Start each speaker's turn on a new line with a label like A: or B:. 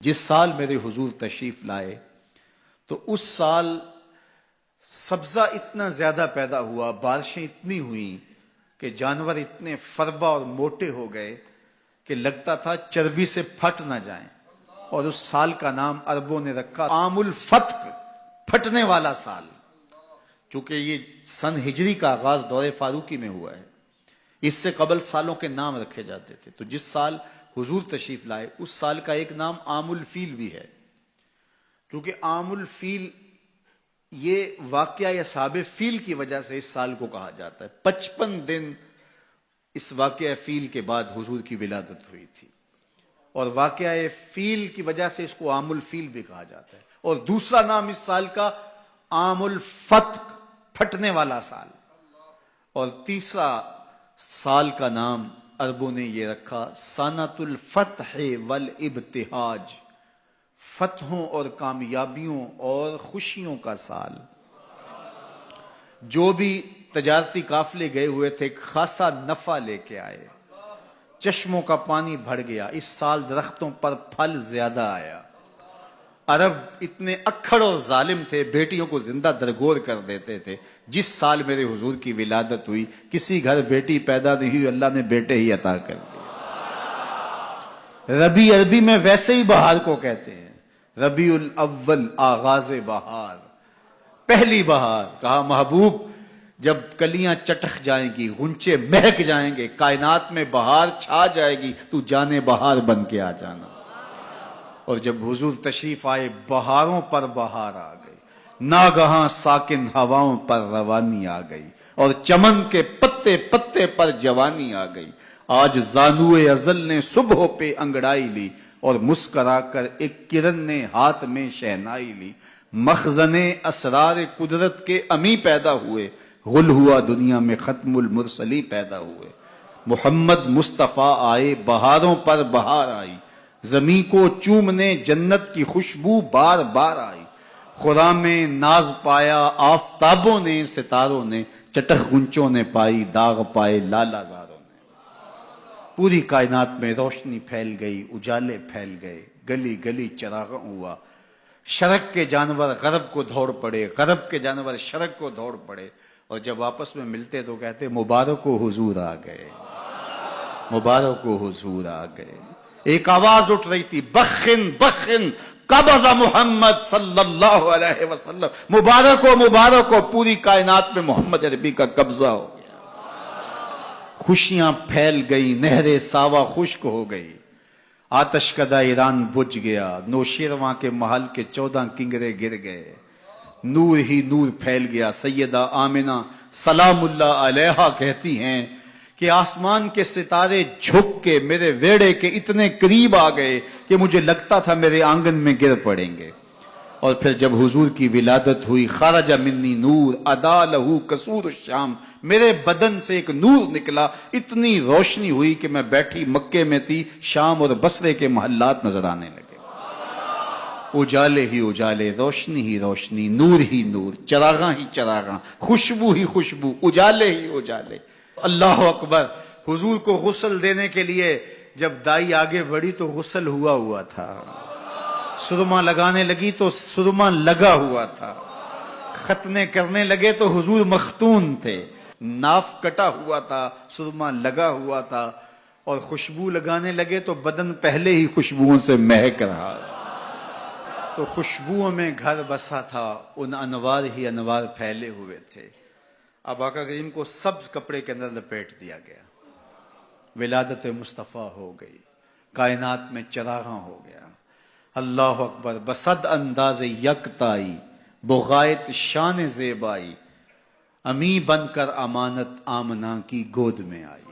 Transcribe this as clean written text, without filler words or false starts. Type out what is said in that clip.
A: جس سال میرے حضور تشریف لائے تو اس سال سبزہ اتنا زیادہ پیدا ہوا، بارشیں اتنی ہوئیں کہ جانور اتنے فربا اور موٹے ہو گئے کہ لگتا تھا چربی سے پھٹ نہ جائیں، اور اس سال کا نام عربوں نے رکھا عام الفتق، پھٹنے والا سال، چونکہ یہ سن ہجری کا آغاز دور فاروقی میں ہوا ہے۔ اس سے قبل سالوں کے نام رکھے جاتے تھے، تو جس سال حضور تشریف لائے اس سال کا ایک نام عام الفیل بھی ہے، کیونکہ عام الفیل یہ واقعہ اصحاب فیل کی وجہ سے اس سال کو کہا جاتا ہے۔ 55 دن اس واقعہ فیل کے بعد حضور کی ولادت ہوئی تھی، اور واقعہ فیل کی وجہ سے اس کو عام الفیل بھی کہا جاتا ہے۔ اور دوسرا نام اس سال کا عام الفتق، پھٹنے والا سال، اور تیسرا سال کا نام عربوں نے یہ رکھا سنۃ الفتح والابتہاج، فتحوں اور کامیابیوں اور خوشیوں کا سال۔ جو بھی تجارتی قافلے گئے ہوئے تھے خاصا نفع لے کے آئے، چشموں کا پانی بڑھ گیا، اس سال درختوں پر پھل زیادہ آیا۔ عرب اتنے اکھڑ اور ظالم تھے، بیٹیوں کو زندہ درگور کر دیتے تھے۔ جس سال میرے حضور کی ولادت ہوئی کسی گھر بیٹی پیدا نہیں ہوئی، اللہ نے بیٹے ہی عطا کر دیے۔ ربیع عربی میں ویسے ہی بہار کو کہتے ہیں، ربیع الاول آغاز بہار، پہلی بہار۔ کہا محبوب جب کلیاں چٹخ جائیں گی، غنچے مہک جائیں گے، کائنات میں بہار چھا جائے گی، تو جانے بہار بن کے آ جانا۔ اور جب حضور تشریف آئے بہاروں پر بہار آ گئی، ناگہاں ساکن ہواؤں پر روانی آ گئی، اور چمن کے پتے پتے پر جوانی آ گئی۔ آج زانوئے ازل نے صبح پہ انگڑائی لی، اور مسکرا کر ایک کرن نے ہاتھ میں شہنائی لی۔ مخزن اسرار قدرت کے امی پیدا ہوئے، غل ہوا دنیا میں ختم المرسلی پیدا ہوئے۔ محمد مصطفیٰ آئے، بہاروں پر بہار آئی، زمین کو چومنے جنت کی خوشبو بار بار آئی۔ خرام میں ناز پایا آفتابوں نے، ستاروں نے، چٹخ گنچوں نے پائی، داغ پائے لالا زاروں نے۔ پوری کائنات میں روشنی پھیل گئی، اجالے پھیل گئے، گلی گلی چراغاں ہوا۔ شرق کے جانور غرب کو دوڑ پڑے، غرب کے جانور شرق کو دوڑ پڑے، اور جب آپس میں ملتے تو کہتے مبارک ہو حضور آ گئے، مبارک ہو حضور آ گئے۔ ایک آواز اٹھ رہی تھی، بخن بخن قبض محمد صلی اللہ علیہ وسلم، مبارک ہو پوری کائنات میں محمد عربی کا قبضہ ہو گیا۔ خوشیاں پھیل گئی، نہر ساوا خشک ہو گئی، آتش کدہ ایران بجھ گیا، نوشیرواں کے محل کے 14 کنگرے گر گئے، نور ہی نور پھیل گیا۔ سیدہ آمنہ سلام اللہ علیہا کہتی ہیں کہ آسمان کے ستارے جھک کے میرے ویڑے کے اتنے قریب آ گئے کہ مجھے لگتا تھا میرے آنگن میں گر پڑیں گے۔ اور پھر جب حضور کی ولادت ہوئی، خرج منی نور ادا لہو قصور الشام، میرے بدن سے ایک نور نکلا، اتنی روشنی ہوئی کہ میں بیٹھی مکے میں تھی، شام اور بصرے کے محلات نظر آنے لگے۔ اجالے ہی اجالے، روشنی ہی روشنی، نور ہی نور، چراغاں ہی چراغاں، خوشبو ہی خوشبو، اجالے ہی اجالے۔ اللہ اکبر۔ حضور کو غسل دینے کے لیے جب دائی آگے بڑھی تو غسل ہوا تھا، سرما لگانے لگی تو سرما لگا ہوا تھا، ختنے کرنے لگے تو حضور مختون تھے، ناف کٹا ہوا تھا، سرما لگا ہوا تھا، اور خوشبو لگانے لگے تو بدن پہلے ہی خوشبوؤں سے مہک رہا، تو خوشبوؤں میں گھر بسا تھا، ان انوار ہی انوار پھیلے ہوئے تھے۔ اب آقا کریم کو سبز کپڑے کے اندر لپیٹ دیا گیا، ولادت مصطفیٰ ہو گئی، کائنات میں چراغاں ہو گیا۔ اللہ اکبر۔ بصد انداز یکتائی، بغایت شان زیبائی، امی بن کر امانت آمنہ کی گود میں آئی۔